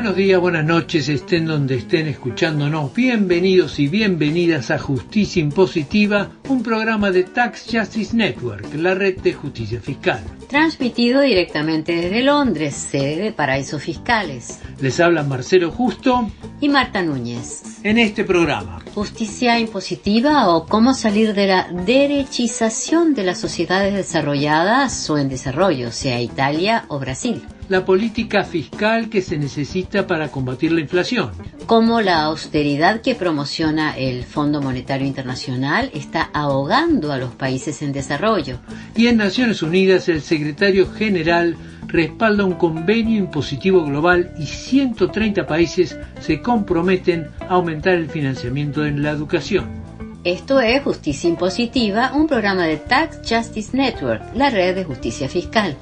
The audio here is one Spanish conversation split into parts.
Buenos días, buenas noches, estén donde estén escuchándonos. Bienvenidos y bienvenidas a Justicia Impositiva, un programa de Tax Justice Network, la red de justicia fiscal. Transmitido directamente desde Londres, sede de Paraísos Fiscales. Les habla Marcelo Justo y Marta Núñez. En este programa, Justicia Impositiva o cómo salir de la derechización de las sociedades desarrolladas o en desarrollo, sea Italia o Brasil. La política fiscal que se necesita para combatir la inflación. Cómo la austeridad que promociona el Fondo Monetario Internacional está ahogando a los países en desarrollo. Y en Naciones Unidas, el secretario general respalda un convenio impositivo global y 130 países se comprometen a aumentar el financiamiento en la educación. Esto es Justicia Impositiva, un programa de Tax Justice Network, la red de justicia fiscal.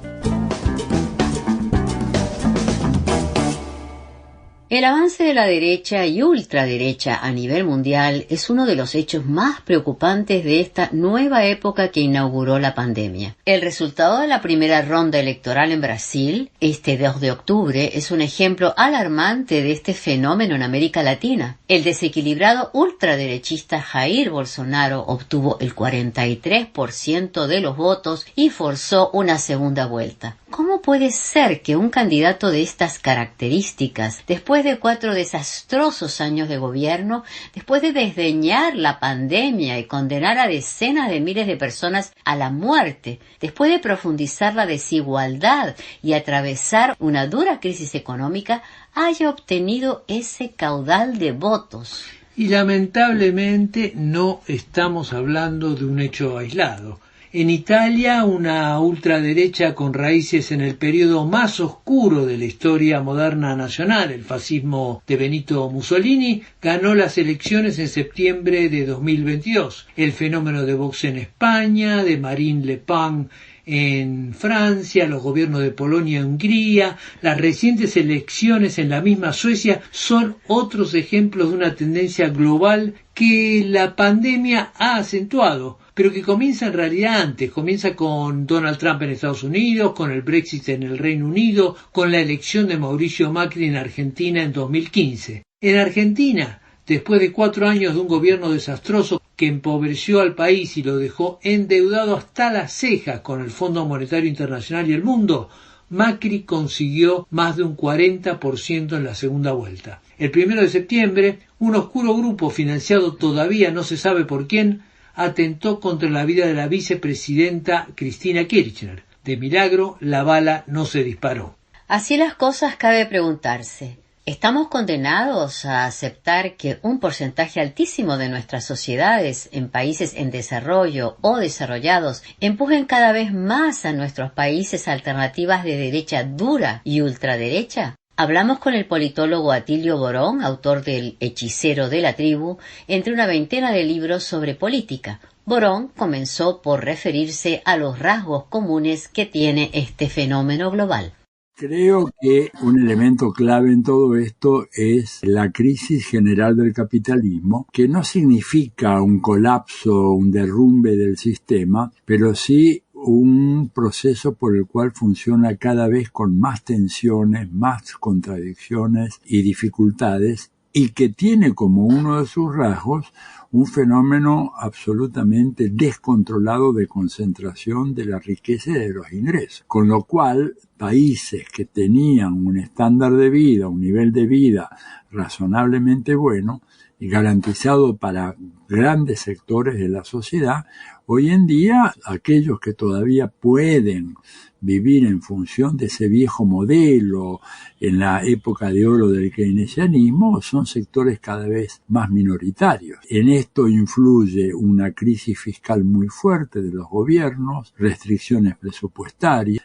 El avance de la derecha y ultraderecha a nivel mundial es uno de los hechos más preocupantes de esta nueva época que inauguró la pandemia. El resultado de la primera ronda electoral en Brasil, este 2 de octubre, es un ejemplo alarmante de este fenómeno en América Latina. El desequilibrado ultraderechista Jair Bolsonaro obtuvo el 43% de los votos y forzó una segunda vuelta. ¿Cómo puede ser que un candidato de estas características, después de 4 desastrosos años de gobierno, después de desdeñar la pandemia y condenar a decenas de miles de personas a la muerte, después de profundizar la desigualdad y atravesar una dura crisis económica, haya obtenido ese caudal de votos? Y lamentablemente no estamos hablando de un hecho aislado. En Italia, una ultraderecha con raíces en el periodo más oscuro de la historia moderna nacional, el fascismo de Benito Mussolini, ganó las elecciones en septiembre de 2022. El fenómeno de Vox en España, de Marine Le Pen en Francia, los gobiernos de Polonia y Hungría, las recientes elecciones en la misma Suecia son otros ejemplos de una tendencia global que la pandemia ha acentuado, pero que comienza en realidad antes. Comienza con Donald Trump en Estados Unidos, con el Brexit en el Reino Unido, con la elección de Mauricio Macri en Argentina en 2015. En Argentina, después de 4 años de un gobierno desastroso que empobreció al país y lo dejó endeudado hasta las cejas con el Fondo Monetario Internacional y el mundo, Macri consiguió más de un 40% en la segunda vuelta. El 1 de septiembre, un oscuro grupo financiado todavía no se sabe por quién, atentó contra la vida de la vicepresidenta Cristina Kirchner. De milagro, la bala no se disparó. Así las cosas, cabe preguntarse, ¿estamos condenados a aceptar que un porcentaje altísimo de nuestras sociedades en países en desarrollo o desarrollados empujen cada vez más a nuestros países alternativas de derecha dura y ultraderecha? Hablamos con el politólogo Atilio Borón, autor del Hechicero de la Tribu, entre una veintena de libros sobre política. Borón comenzó por referirse a los rasgos comunes que tiene este fenómeno global. Creo que un elemento clave en todo esto es la crisis general del capitalismo, que no significa un colapso, un derrumbe del sistema, pero sí un proceso por el cual funciona cada vez con más tensiones, más contradicciones y dificultades, y que tiene como uno de sus rasgos un fenómeno absolutamente descontrolado de concentración de la riqueza y de los ingresos. Con lo cual, países que tenían un estándar de vida, un nivel de vida razonablemente bueno y garantizado para grandes sectores de la sociedad, hoy en día aquellos que todavía pueden vivir en función de ese viejo modelo en la época de oro del keynesianismo son sectores cada vez más minoritarios. En esto influye una crisis fiscal muy fuerte de los gobiernos, restricciones presupuestarias,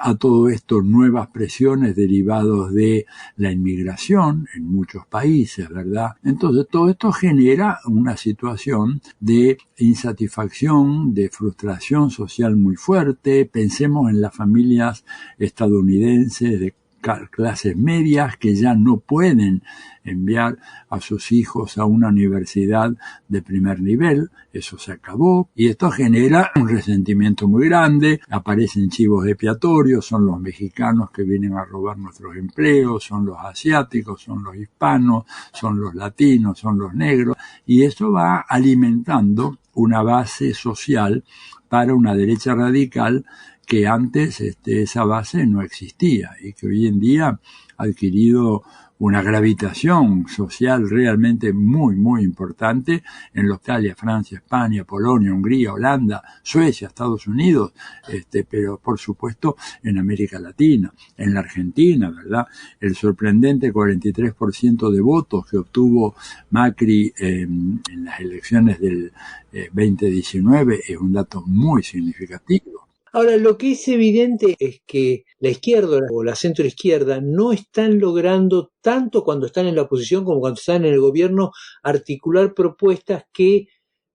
a todo esto nuevas presiones derivadas de la inmigración en muchos países, ¿verdad? Entonces todo esto genera una situación de insatisfacción, de frustración social muy fuerte. Pensemos en las familias estadounidenses clases medias que ya no pueden enviar a sus hijos a una universidad de primer nivel. Eso se acabó y esto genera un resentimiento muy grande. Aparecen chivos expiatorios, son los mexicanos que vienen a robar nuestros empleos, son los asiáticos, son los hispanos, son los latinos, son los negros, y eso va alimentando una base social para una derecha radical que antes esa base no existía y que hoy en día ha adquirido una gravitación social realmente muy, muy importante en Italia, Francia, España, Polonia, Hungría, Holanda, Suecia, Estados Unidos, pero por supuesto en América Latina, en la Argentina, ¿verdad? El sorprendente 43% de votos que obtuvo Macri en las elecciones del 2019 es un dato muy significativo. Ahora, lo que es evidente es que la izquierda o la centroizquierda no están logrando, tanto cuando están en la oposición como cuando están en el gobierno, articular propuestas que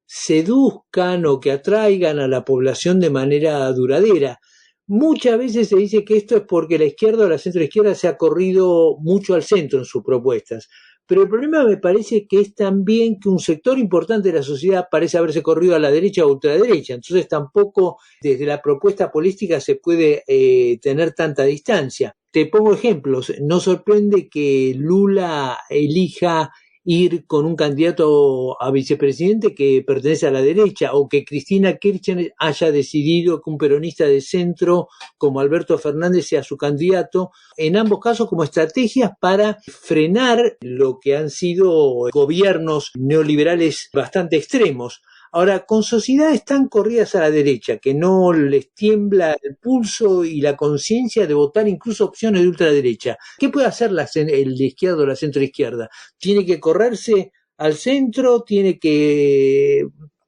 seduzcan o que atraigan a la población de manera duradera. Muchas veces se dice que esto es porque la izquierda o la centroizquierda se ha corrido mucho al centro en sus propuestas. Pero el problema me parece que es también que un sector importante de la sociedad parece haberse corrido a la derecha o ultraderecha. Entonces tampoco desde la propuesta política se puede tener tanta distancia. Te pongo ejemplos. No sorprende que Lula elija ir con un candidato a vicepresidente que pertenece a la derecha, o que Cristina Kirchner haya decidido que un peronista de centro como Alberto Fernández sea su candidato, en ambos casos como estrategias para frenar lo que han sido gobiernos neoliberales bastante extremos. Ahora, con sociedades tan corridas a la derecha, que no les tiembla el pulso y la conciencia de votar incluso opciones de ultraderecha, ¿qué puede hacer el de izquierda o la centroizquierda? ¿Tiene que correrse al centro? ¿Tiene que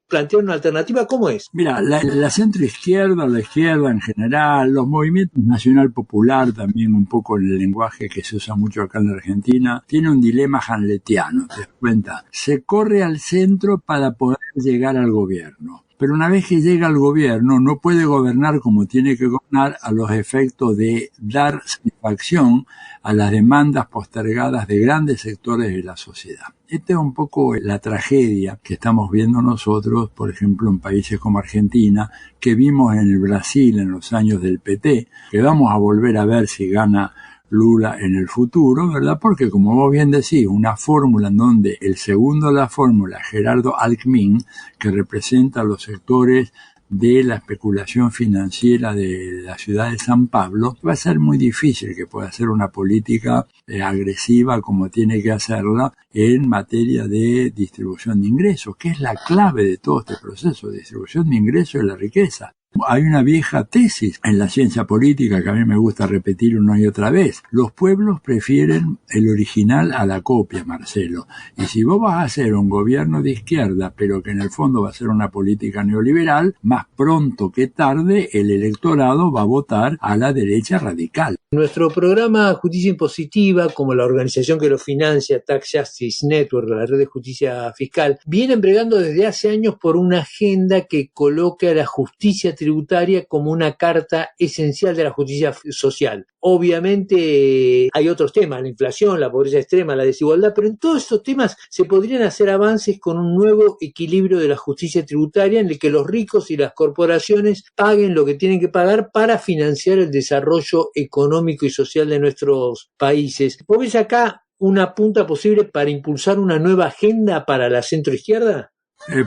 plantear una alternativa? ¿Cómo es? Mira, la centroizquierda, la izquierda en general, los movimientos nacional popular también, un poco el lenguaje que se usa mucho acá en la Argentina, tiene un dilema hamletiano, ¿te das cuenta? Se corre al centro para poder llegar al gobierno. Pero una vez que llega al gobierno, no puede gobernar como tiene que gobernar a los efectos de dar satisfacción a las demandas postergadas de grandes sectores de la sociedad. Esta es un poco la tragedia que estamos viendo nosotros, por ejemplo, en países como Argentina, que vimos en el Brasil en los años del PT, que vamos a volver a ver si gana Lula en el futuro, ¿verdad? Porque, como vos bien decís, una fórmula en donde el segundo de la fórmula, Gerardo Alckmin, que representa a los sectores de la especulación financiera de la ciudad de San Pablo, va a ser muy difícil que pueda hacer una política agresiva como tiene que hacerla en materia de distribución de ingresos, que es la clave de todo este proceso, distribución de ingresos y la riqueza. Hay una vieja tesis en la ciencia política que a mí me gusta repetir una y otra vez. Los pueblos prefieren el original a la copia, Marcelo. Y si vos vas a hacer un gobierno de izquierda, pero que en el fondo va a ser una política neoliberal, más pronto que tarde el electorado va a votar a la derecha radical. Nuestro programa Justicia Impositiva, como la organización que lo financia, Tax Justice Network, la red de justicia fiscal, viene bregando desde hace años por una agenda que coloque a la justicia tributaria como una carta esencial de la justicia social. Obviamente hay otros temas, la inflación, la pobreza extrema, la desigualdad, pero en todos estos temas se podrían hacer avances con un nuevo equilibrio de la justicia tributaria en el que los ricos y las corporaciones paguen lo que tienen que pagar para financiar el desarrollo económico y social de nuestros países. ¿Vos ves acá una punta posible para impulsar una nueva agenda para la centroizquierda?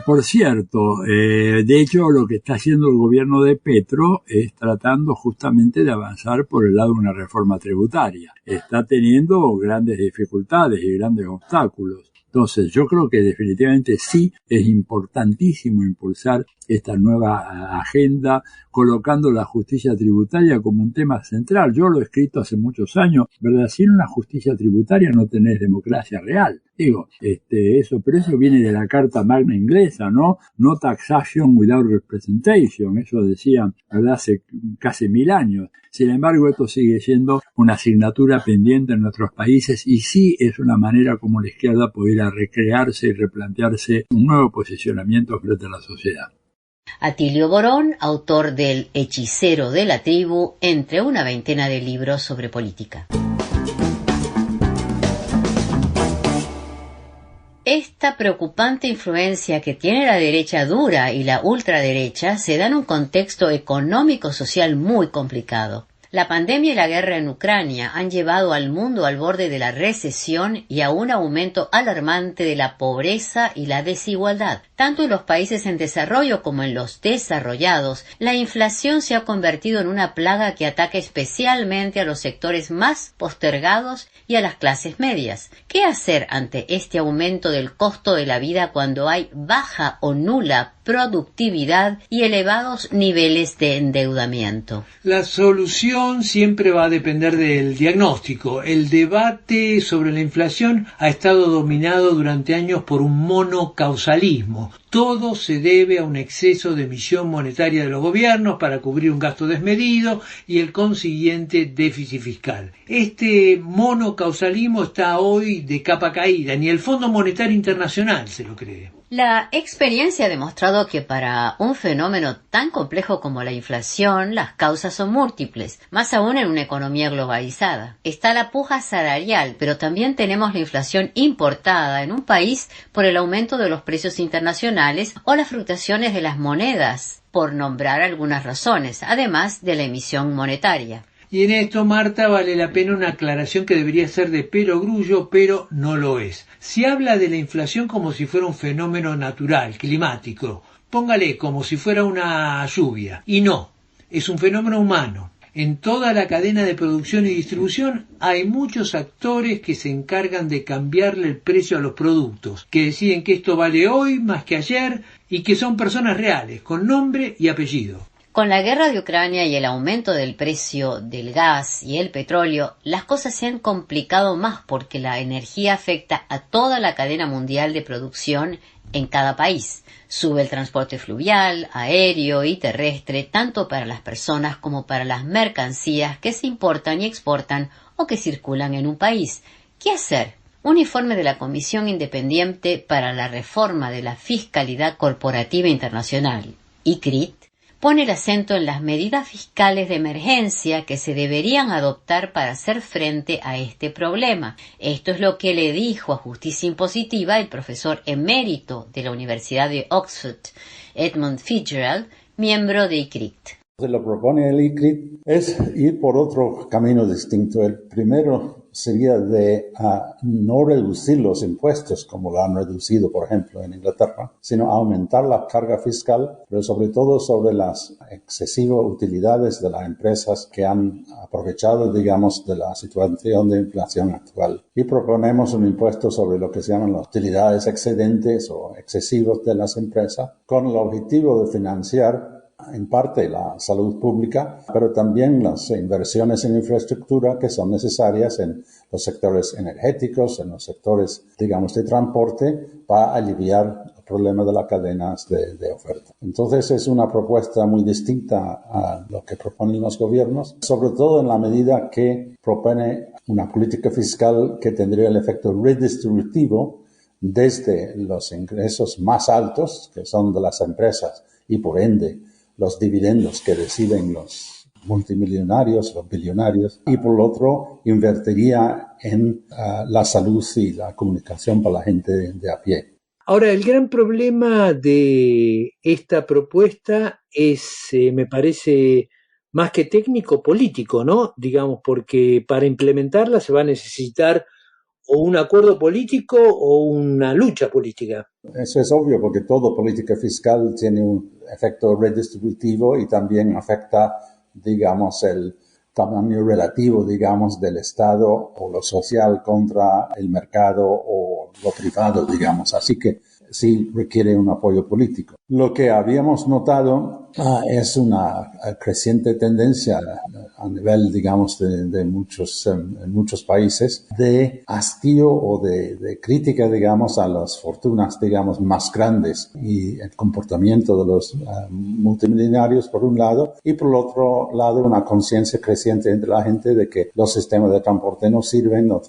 Por cierto, de hecho lo que está haciendo el gobierno de Petro es tratando justamente de avanzar por el lado de una reforma tributaria. Está teniendo grandes dificultades y grandes obstáculos. Entonces, yo creo que definitivamente sí es importantísimo impulsar esta nueva agenda, colocando la justicia tributaria como un tema central. Yo lo he escrito hace muchos años, ¿verdad? Sin una justicia tributaria no tenés democracia real. Digo, pero eso viene de la Carta Magna inglesa, ¿no? No taxation without representation, eso decían, ¿verdad? Hace casi 1000 años. Sin embargo, esto sigue siendo una asignatura pendiente en nuestros países y sí es una manera como la izquierda pudiera recrearse y replantearse un nuevo posicionamiento frente a la sociedad. Atilio Borón, autor del Hechicero de la Tribu, entre una veintena de libros sobre política. Esta preocupante influencia que tiene la derecha dura y la ultraderecha se da en un contexto económico-social muy complicado. La pandemia y la guerra en Ucrania han llevado al mundo al borde de la recesión y a un aumento alarmante de la pobreza y la desigualdad. Tanto en los países en desarrollo como en los desarrollados, la inflación se ha convertido en una plaga que ataca especialmente a los sectores más postergados y a las clases medias. ¿Qué hacer ante este aumento del costo de la vida cuando hay baja o nula productividad y elevados niveles de endeudamiento? La solución siempre va a depender del diagnóstico. El debate sobre la inflación ha estado dominado durante años por un monocausalismo. Todo se debe a un exceso de emisión monetaria de los gobiernos para cubrir un gasto desmedido y el consiguiente déficit fiscal. Este monocausalismo está hoy de capa caída, ni el Fondo Monetario Internacional se lo cree. La experiencia ha demostrado que para un fenómeno tan complejo como la inflación, las causas son múltiples, más aún en una economía globalizada. Está la puja salarial, pero también tenemos la inflación importada en un país por el aumento de los precios internacionales o las fluctuaciones de las monedas, por nombrar algunas razones, además de la emisión monetaria. Y en esto, Marta, vale la pena una aclaración que debería ser de perogrullo, pero no lo es. Se habla de la inflación como si fuera un fenómeno natural, climático. Póngale como si fuera una lluvia. Y no, es un fenómeno humano. En toda la cadena de producción y distribución hay muchos actores que se encargan de cambiarle el precio a los productos, que deciden que esto vale hoy más que ayer y que son personas reales, con nombre y apellido. Con la guerra de Ucrania y el aumento del precio del gas y el petróleo, las cosas se han complicado más porque la energía afecta a toda la cadena mundial de producción en cada país. Sube el transporte fluvial, aéreo y terrestre, tanto para las personas como para las mercancías que se importan y exportan o que circulan en un país. ¿Qué hacer? Un informe de la Comisión Independiente para la Reforma de la Fiscalidad Corporativa Internacional, ICRIT, pone el acento en las medidas fiscales de emergencia que se deberían adoptar para hacer frente a este problema. Esto es lo que le dijo a Justicia Impositiva el profesor emérito de la Universidad de Oxford, Edmund Fitzgerald, miembro de ICRIT. Se lo propone el ICRIT es ir por otro camino distinto. El primero sería de no reducir los impuestos como lo han reducido, por ejemplo, en Inglaterra, sino aumentar la carga fiscal, pero sobre todo sobre las excesivas utilidades de las empresas que han aprovechado, digamos, de la situación de inflación actual. Y proponemos un impuesto sobre lo que se llaman las utilidades excedentes o excesivos de las empresas, con el objetivo de financiar en parte la salud pública, pero también las inversiones en infraestructura que son necesarias en los sectores energéticos, en los sectores, digamos, de transporte, para aliviar el problema de las cadenas de oferta. Entonces es una propuesta muy distinta a lo que proponen los gobiernos, sobre todo en la medida que propone una política fiscal que tendría el efecto redistributivo desde los ingresos más altos, que son de las empresas, y por ende los dividendos que reciben los multimillonarios, los billonarios, y por lo otro invertiría en la salud y la comunicación para la gente de a pie. Ahora, el gran problema de esta propuesta es, me parece, más que técnico, político, ¿no? Digamos, porque para implementarla se va a necesitar o un acuerdo político o una lucha política. Eso es obvio, porque toda política fiscal tiene un efecto redistributivo y también afecta, digamos, el tamaño relativo, digamos, del Estado o lo social contra el mercado o lo privado, digamos. Así que sí requiere un apoyo político. Lo que habíamos notado es una creciente tendencia a nivel, digamos, de muchos países de hastío o de crítica, digamos, a las fortunas, digamos, más grandes y el comportamiento de los multimillonarios por un lado, y por el otro lado una conciencia creciente entre la gente de que los sistemas de transporte no sirven, los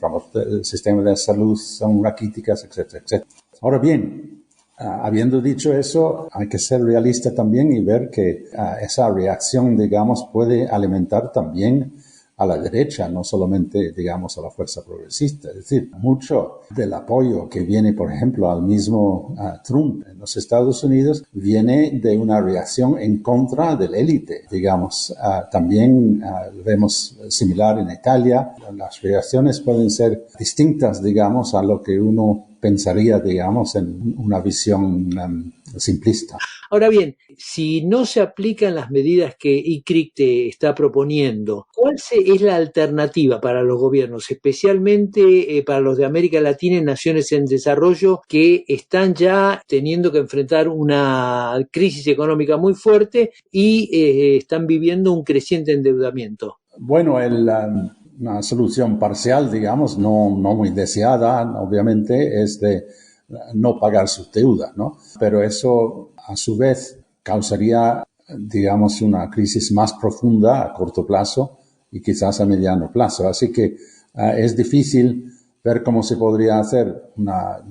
sistemas de salud son raquíticas, etcétera, etcétera. Ahora bien, habiendo dicho eso, hay que ser realista también y ver que esa reacción, digamos, puede alimentar también a la derecha, no solamente, digamos, a la fuerza progresista. Es decir, mucho del apoyo que viene, por ejemplo, al mismo Trump en los Estados Unidos viene de una reacción en contra de la élite, digamos. También vemos similar en Italia. Las reacciones pueden ser distintas, digamos, a lo que uno pensaría, digamos, en una visión simplista. Ahora bien, si no se aplican las medidas que ICRIC te está proponiendo, ¿cuál es la alternativa para los gobiernos, especialmente para los de América Latina y naciones en desarrollo que están ya teniendo que enfrentar una crisis económica muy fuerte y están viviendo un creciente endeudamiento? Bueno, una solución parcial, digamos, no muy deseada, obviamente, es de no pagar sus deudas, ¿no? Pero eso, a su vez, causaría, digamos, una crisis más profunda a corto plazo y quizás a mediano plazo. Así que es difícil ver cómo se podría hacer una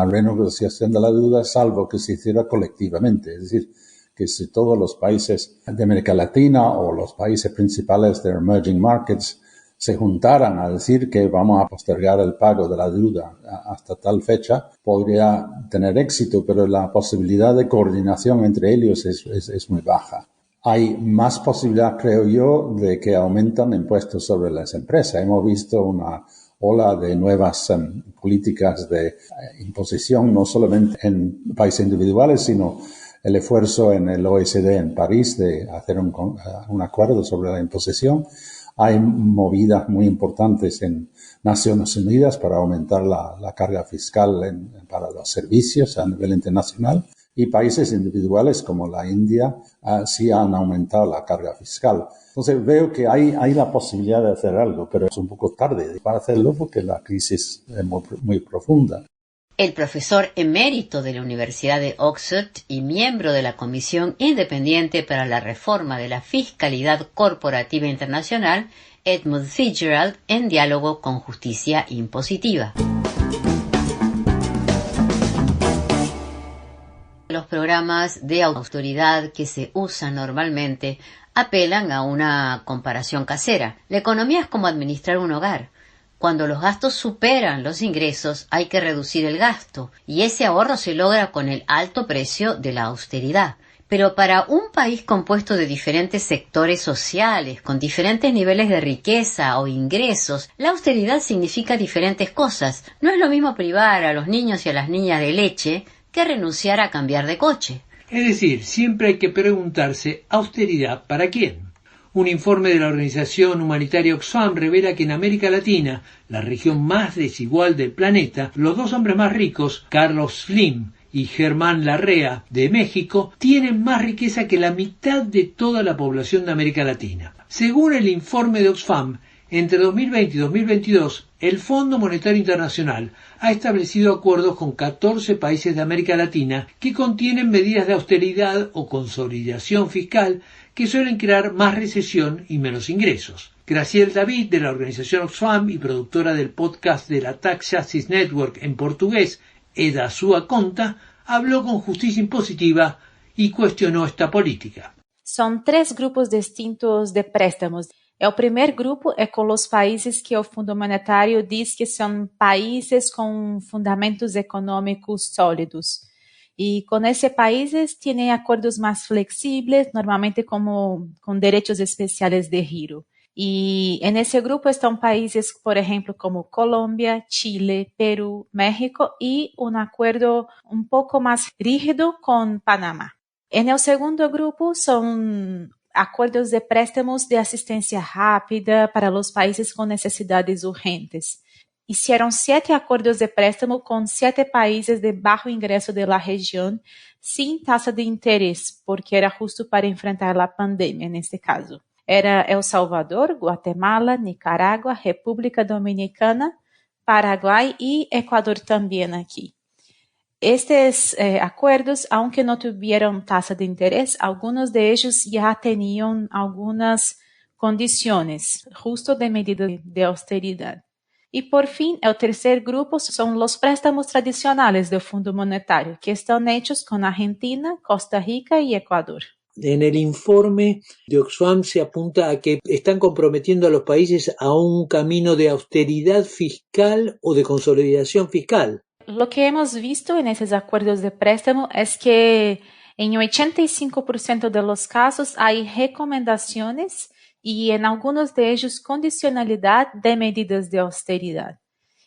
renegociación de la deuda, salvo que se hiciera colectivamente. Es decir, que si todos los países de América Latina o los países principales de emerging markets se juntaran a decir que vamos a postergar el pago de la deuda hasta tal fecha, podría tener éxito, pero la posibilidad de coordinación entre ellos es muy baja. Hay más posibilidad, creo yo, de que aumentan impuestos sobre las empresas. Hemos visto una ola de nuevas políticas de imposición, no solamente en países individuales, sino el esfuerzo en el OECD en París de hacer un acuerdo sobre la imposición. Hay movidas muy importantes en Naciones Unidas para aumentar la carga fiscal para los servicios a nivel internacional, y países individuales como la India sí han aumentado la carga fiscal. Entonces veo que hay la posibilidad de hacer algo, pero es un poco tarde para hacerlo porque la crisis es muy profunda. El profesor emérito de la Universidad de Oxford y miembro de la Comisión Independiente para la Reforma de la Fiscalidad Corporativa Internacional, Edmund Fitzgerald, en diálogo con Justicia Impositiva. Los programas de austeridad que se usan normalmente apelan a una comparación casera. La economía es como administrar un hogar. Cuando los gastos superan los ingresos, hay que reducir el gasto, y ese ahorro se logra con el alto precio de la austeridad. Pero para un país compuesto de diferentes sectores sociales, con diferentes niveles de riqueza o ingresos, la austeridad significa diferentes cosas. No es lo mismo privar a los niños y a las niñas de leche que renunciar a cambiar de coche. Es decir, siempre hay que preguntarse, ¿austeridad para quién? Un informe de la organización humanitaria Oxfam revela que en América Latina, la región más desigual del planeta, los dos hombres más ricos, Carlos Slim y Germán Larrea, de México, tienen más riqueza que la mitad de toda la población de América Latina. Según el informe de Oxfam, entre 2020 y 2022, el Fondo Monetario Internacional ha establecido acuerdos con 14 países de América Latina que contienen medidas de austeridad o consolidación fiscal que suelen crear más recesión y menos ingresos. Graciela David, de la organización Oxfam y productora del podcast de la Tax Justice Network en portugués, Eda Sua Conta, habló con Justicia Impositiva y cuestionó esta política. Son 3 grupos distintos de préstamos. O primeiro grupo é com os países que o Fundo Monetário diz que são países com fundamentos econômicos sólidos. E com esses países têm acordos mais flexíveis, normalmente com direitos especiais de giro. E nesse grupo estão países, por exemplo, como Colômbia, Chile, Peru, México e um acordo um pouco mais rígido com Panamá. No segundo grupo são acordos de préstamos de assistência rápida para os países com necessidades urgentes. Hicieron 7 acordos de préstamo com 7 países de baixo ingresso da região, sem taxa de interesse, porque era justo para enfrentar a pandemia neste caso. Era El Salvador, Guatemala, Nicarágua, República Dominicana, Paraguai e Equador também aqui. Estes acordos, aunque no tuvieron tasa de interés, algunos de ellos ya tenían algunas condiciones, justo de medida de austeridad. Y por fin, el tercer grupo son los préstamos tradicionales del Fondo Monetario, que están hechos con Argentina, Costa Rica y Ecuador. En el informe de Oxfam se apunta a que están comprometiendo a los países a un camino de austeridad fiscal o de consolidación fiscal. Lo que hemos visto en esos acuerdos de préstamo es que en 85% de los casos hay recomendaciones y en algunos de ellos condicionalidad de medidas de austeridad.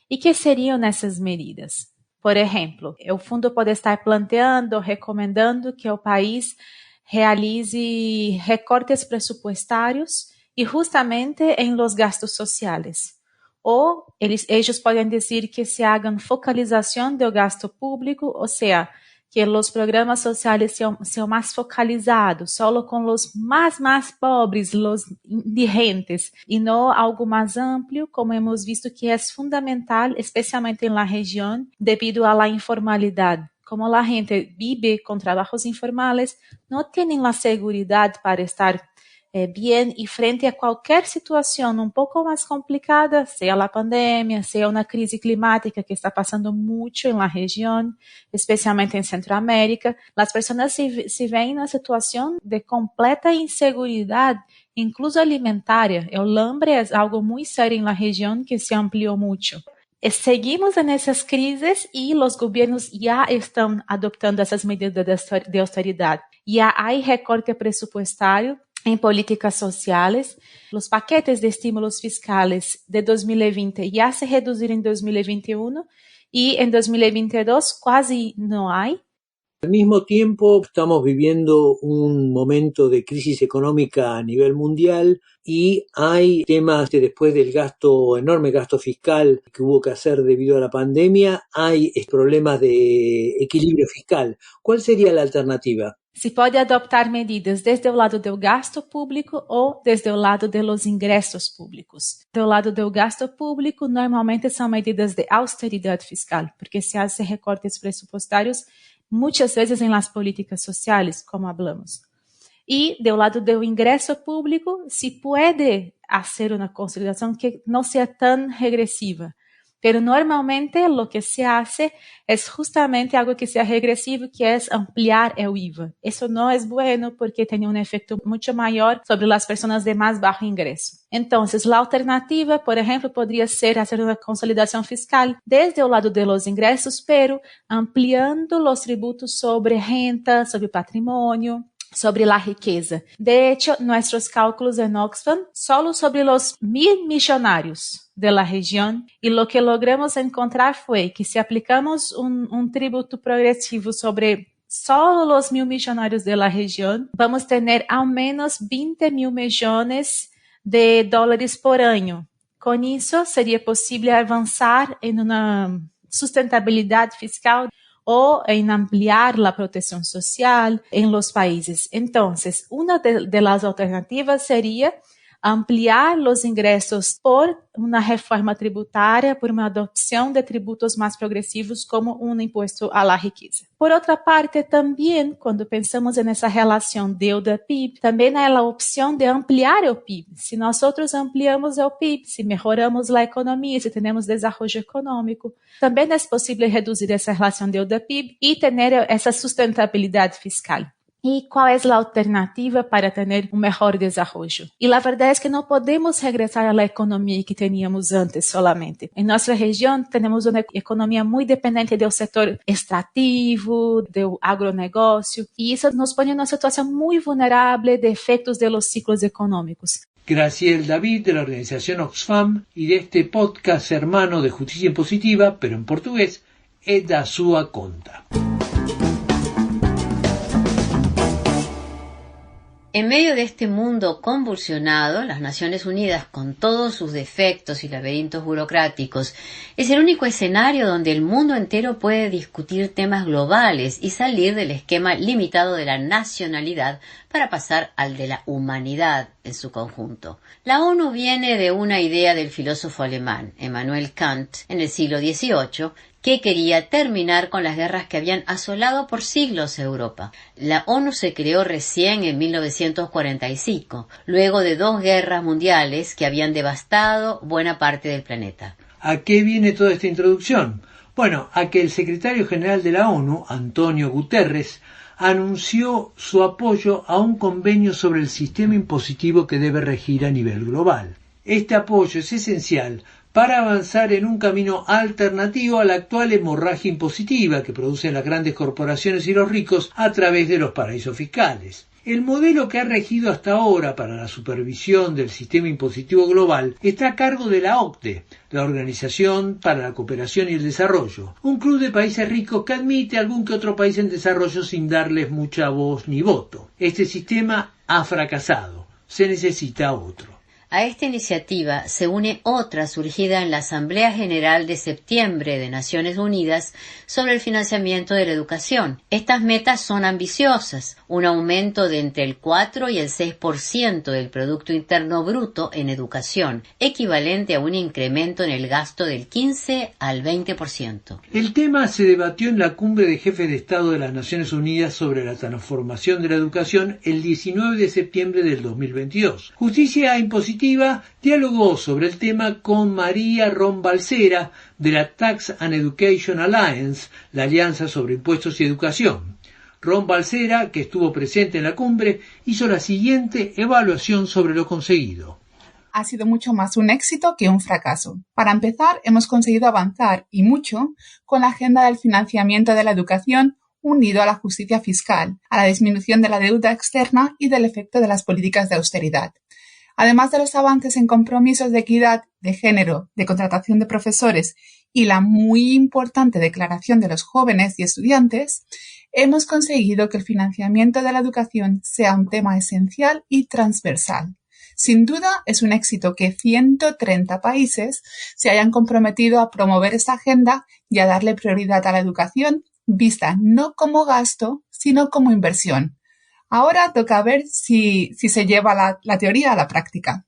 ¿Y qué serían esas medidas? Por ejemplo, el fundo puede estar planteando, recomendando que el país realize recortes presupuestarios y justamente en los gastos sociales. O ellos pueden decir que se hagan focalización del gasto público, o sea, que los programas sociales sean más focalizados, solo con los más pobres, los indigentes, y no algo más amplio, como hemos visto que es fundamental, especialmente en la región, debido a la informalidad. Como la gente vive con trabajos informales, no tienen la seguridad para estar bien y frente a cualquier situación un poco más complicada, sea la pandemia, sea una crisis climática que está pasando mucho en la región, especialmente en Centroamérica, las personas se ven en una situación de completa inseguridad, incluso alimentaria. El hambre es algo muy serio en la región que se amplió mucho. Seguimos en esas crisis y los gobiernos ya están adoptando esas medidas de austeridad. Ya hay recorte presupuestario en políticas sociales. Los paquetes de estímulos fiscales de 2020 ya se redujeron en 2021 y en 2022 casi no hay. Al mismo tiempo, estamos viviendo un momento de crisis económica a nivel mundial y hay temas que después del enorme gasto fiscal que hubo que hacer debido a la pandemia, hay problemas de equilibrio fiscal. ¿Cuál sería la alternativa? Se pode adoptar medidas desde o lado do gasto público ou desde o lado de los ingressos públicos. Do lado do gasto público, normalmente são medidas de austeridade fiscal, porque se hace recortes presupuestarios muchas veces en las políticas sociales, como hablamos. Y del lado del ingreso público, se puede hacer una consolidación que no sea tan regresiva. Pero normalmente lo que se hace es justamente algo que sea regresivo, que es ampliar el IVA. Eso no es bueno porque tiene un efecto mucho mayor sobre las personas de más bajo ingreso. Entonces, la alternativa, por ejemplo, podría ser hacer una consolidación fiscal desde el lado de los ingresos, pero ampliando los tributos sobre renta, sobre patrimonio, sobre la riqueza. De hecho, nuestros cálculos en Oxfam solo sobre los 1.000 millonarios de la región, y lo que logramos encontrar fue que si aplicamos un tributo progresivo sobre solo los 1.000 millonarios de la región, vamos a tener al menos 20.000 millones de dólares por año. Con eso sería posible avanzar en una sustentabilidad fiscal o en ampliar la protección social en los países. Entonces, una de las alternativas sería ampliar los ingresos por una reforma tributaria, por una adopción de tributos más progresivos como un impuesto a la riqueza. Por otra parte, también cuando pensamos en esa relación deuda-PIB, también hay la opción de ampliar el PIB. Si nosotros ampliamos el PIB, si mejoramos la economía, si tenemos desarrollo económico, también es posible reducir esa relación deuda-PIB y tener esa sustentabilidad fiscal. ¿Y cuál es la alternativa para tener un mejor desarrollo? Y la verdad es que no podemos regresar a la economía que teníamos antes solamente. En nuestra región tenemos una economía muy dependiente del sector extractivo, del agronegocio, y eso nos pone en una situación muy vulnerable de efectos de los ciclos económicos. Graciel David, de la organización Oxfam, y de este podcast hermano de Justicia Impositiva, pero en portugués, é da sua conta. En medio de este mundo convulsionado, las Naciones Unidas, con todos sus defectos y laberintos burocráticos, es el único escenario donde el mundo entero puede discutir temas globales y salir del esquema limitado de la nacionalidad para pasar al de la humanidad en su conjunto. La ONU viene de una idea del filósofo alemán Immanuel Kant en el siglo XVIII, que quería terminar con las guerras que habían asolado por siglos Europa. La ONU se creó recién en 1945, luego de 2 guerras mundiales que habían devastado buena parte del planeta. ¿A qué viene toda esta introducción? Bueno, a que el secretario general de la ONU, Antonio Guterres, anunció su apoyo a un convenio sobre el sistema impositivo que debe regir a nivel global. Este apoyo es esencial para avanzar en un camino alternativo a la actual hemorragia impositiva que producen las grandes corporaciones y los ricos a través de los paraísos fiscales. El modelo que ha regido hasta ahora para la supervisión del sistema impositivo global está a cargo de la OCDE, la Organización para la Cooperación y el Desarrollo, un club de países ricos que admite algún que otro país en desarrollo sin darles mucha voz ni voto. Este sistema ha fracasado. Se necesita otro. A esta iniciativa se une otra surgida en la Asamblea General de septiembre de Naciones Unidas sobre el financiamiento de la educación. Estas metas son ambiciosas, un aumento de entre el 4 y el 6% del Producto Interno Bruto en educación, equivalente a un incremento en el gasto del 15 al 20%. El tema se debatió en la Cumbre de Jefes de Estado de las Naciones Unidas sobre la transformación de la educación el 19 de septiembre del 2022. Justicia Impositiva dialogó sobre el tema con María Ron Balsera de la Tax and Education Alliance, la Alianza sobre Impuestos y Educación. Ron Balsera, que estuvo presente en la cumbre, hizo la siguiente evaluación sobre lo conseguido. Ha sido mucho más un éxito que un fracaso. Para empezar, hemos conseguido avanzar, y mucho, con la agenda del financiamiento de la educación unido a la justicia fiscal, a la disminución de la deuda externa y del efecto de las políticas de austeridad. Además de los avances en compromisos de equidad de género, de contratación de profesores y la muy importante declaración de los jóvenes y estudiantes, hemos conseguido que el financiamiento de la educación sea un tema esencial y transversal. Sin duda, es un éxito que 130 países se hayan comprometido a promover esta agenda y a darle prioridad a la educación, vista no como gasto, sino como inversión. Ahora toca ver si se lleva la teoría a la práctica.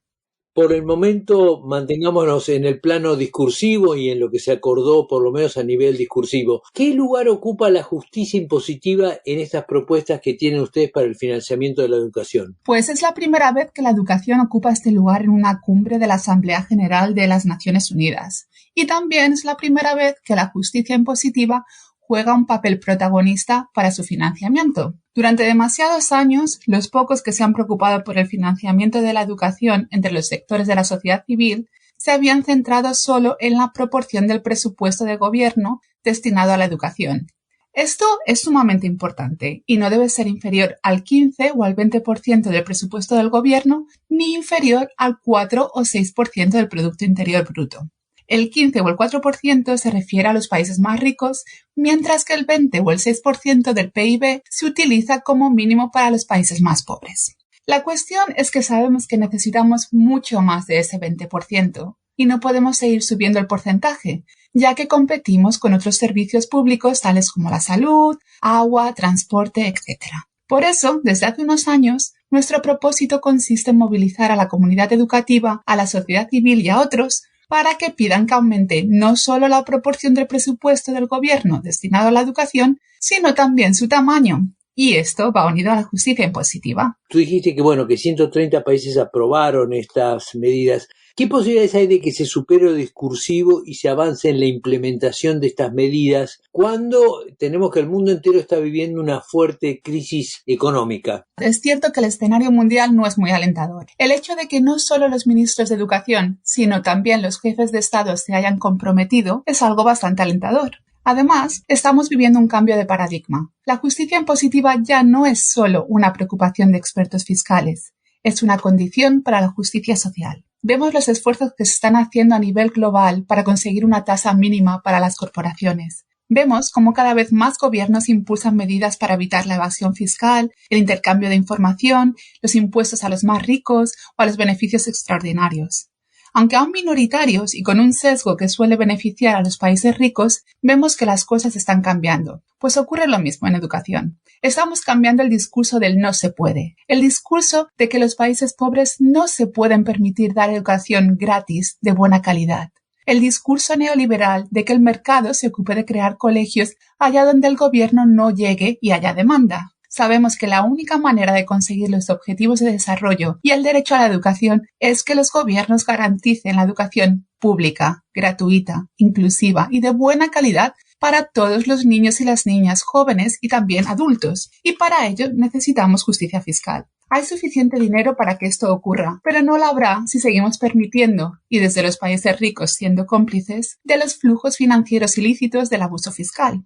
Por el momento, mantengámonos en el plano discursivo y en lo que se acordó, por lo menos a nivel discursivo. ¿Qué lugar ocupa la justicia impositiva en estas propuestas que tienen ustedes para el financiamiento de la educación? Pues es la primera vez que la educación ocupa este lugar en una cumbre de la Asamblea General de las Naciones Unidas. Y también es la primera vez que la justicia impositiva juega un papel protagonista para su financiamiento. Durante demasiados años, los pocos que se han preocupado por el financiamiento de la educación entre los sectores de la sociedad civil se habían centrado solo en la proporción del presupuesto de gobierno destinado a la educación. Esto es sumamente importante y no debe ser inferior al 15 o al 20% del presupuesto del gobierno ni inferior al 4 o 6% del Producto Interior Bruto. El 15 o el 4% se refiere a los países más ricos, mientras que el 20 o el 6% del PIB se utiliza como mínimo para los países más pobres. La cuestión es que sabemos que necesitamos mucho más de ese 20% y no podemos seguir subiendo el porcentaje, ya que competimos con otros servicios públicos tales como la salud, agua, transporte, etc. Por eso, desde hace unos años, nuestro propósito consiste en movilizar a la comunidad educativa, a la sociedad civil y a otros para que pidan que aumente no solo la proporción del presupuesto del gobierno destinado a la educación, sino también su tamaño. Y esto va unido a la justicia impositiva. Tú dijiste que 130 países aprobaron estas medidas. ¿Qué posibilidades hay de que se supere lo discursivo y se avance en la implementación de estas medidas cuando tenemos que el mundo entero está viviendo una fuerte crisis económica? Es cierto que el escenario mundial no es muy alentador. El hecho de que no solo los ministros de educación, sino también los jefes de Estado se hayan comprometido es algo bastante alentador. Además, estamos viviendo un cambio de paradigma. La justicia impositiva ya no es solo una preocupación de expertos fiscales, es una condición para la justicia social. Vemos los esfuerzos que se están haciendo a nivel global para conseguir una tasa mínima para las corporaciones. Vemos cómo cada vez más gobiernos impulsan medidas para evitar la evasión fiscal, el intercambio de información, los impuestos a los más ricos o a los beneficios extraordinarios. Aunque aún minoritarios y con un sesgo que suele beneficiar a los países ricos, vemos que las cosas están cambiando, pues ocurre lo mismo en educación. Estamos cambiando el discurso del no se puede, el discurso de que los países pobres no se pueden permitir dar educación gratis de buena calidad. El discurso neoliberal de que el mercado se ocupe de crear colegios allá donde el gobierno no llegue y haya demanda. Sabemos que la única manera de conseguir los objetivos de desarrollo y el derecho a la educación es que los gobiernos garanticen la educación pública, gratuita, inclusiva y de buena calidad para todos los niños y las niñas jóvenes y también adultos, y para ello necesitamos justicia fiscal. Hay suficiente dinero para que esto ocurra, pero no lo habrá si seguimos permitiendo, y desde los países ricos siendo cómplices, de los flujos financieros ilícitos del abuso fiscal.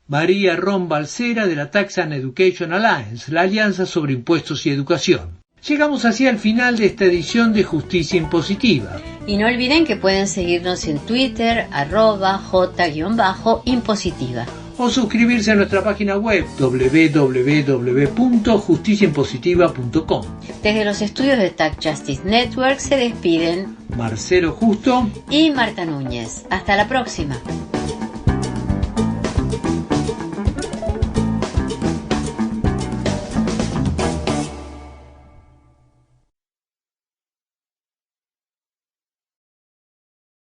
María Ron Balcera de la Tax and Education Alliance, la Alianza sobre Impuestos y Educación. Llegamos así al final de esta edición de Justicia Impositiva. Y no olviden que pueden seguirnos en Twitter, @J_impositiva. O suscribirse a nuestra página web www.justiciaimpositiva.com. Desde los estudios de Tax Justice Network se despiden Marcelo Justo y Marta Núñez. Hasta la próxima.